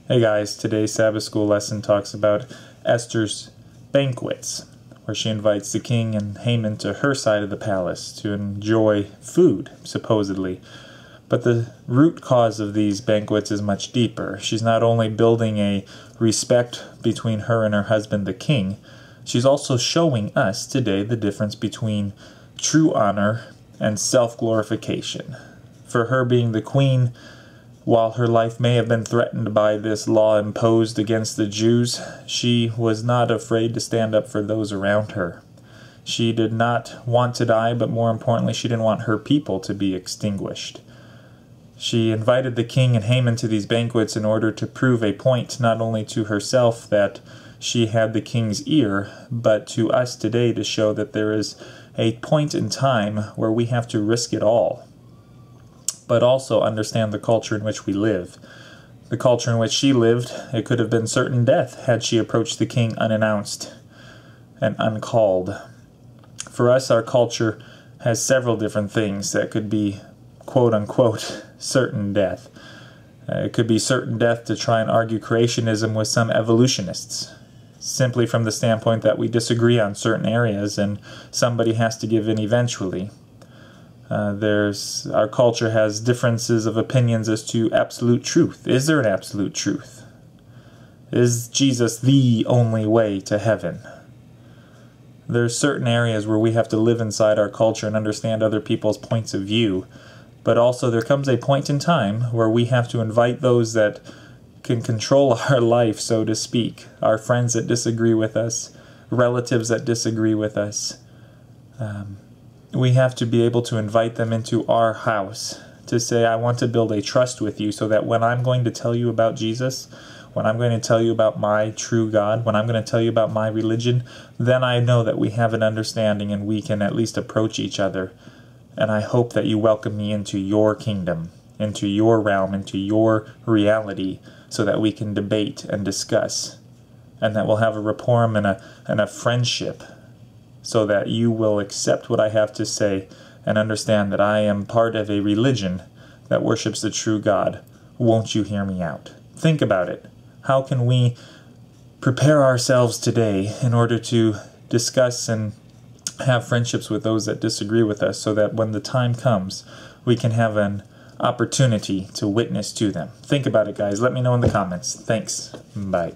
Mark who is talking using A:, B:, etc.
A: Hey guys, today's Sabbath school lesson talks about Esther's banquets, where she invites the king and Haman to her side of the palace to enjoy food, supposedly. But the root cause of these banquets is much deeper. She's not only building a respect between her and her husband, the king, she's also showing us today the difference between true honor and self-glorification. For her being the queen, while her life may have been threatened by this law imposed against the Jews, she was not afraid to stand up for those around her. She did not want to die, but more importantly, she didn't want her people to be extinguished. She invited the king and Haman to these banquets in order to prove a point not only to herself that she had the king's ear, but to us today to show that there is a point in time where we have to risk it all, but also understand the culture in which we live. The culture in which she lived, it could have been certain death had she approached the king unannounced and uncalled. For us, our culture has several different things that could be quote-unquote certain death. It could be certain death to try and argue creationism with some evolutionists, simply from the standpoint that we disagree on certain areas and somebody has to give in eventually. Our culture has differences of opinions as to absolute truth. Is there an absolute truth? Is Jesus the only way to heaven? There's certain areas where we have to live inside our culture and understand other people's points of view. But also there comes a point in time where we have to invite those that can control our life, so to speak. Our friends that disagree with us, relatives that disagree with us. We have to be able to invite them into our house to say, I want to build a trust with you so that when I'm going to tell you about Jesus, when I'm going to tell you about my true God, when I'm going to tell you about my religion, then I know that we have an understanding and we can at least approach each other. And I hope that you welcome me into your kingdom, into your realm, into your reality, so that we can debate and discuss, and that we'll have a rapport and a friendship, so that you will accept what I have to say and understand that I am part of a religion that worships the true God. Won't you hear me out? Think about it. How can we prepare ourselves today in order to discuss and have friendships with those that disagree with us, so that when the time comes, we can have an opportunity to witness to them? Think about it, guys. Let me know in the comments. Thanks. Bye.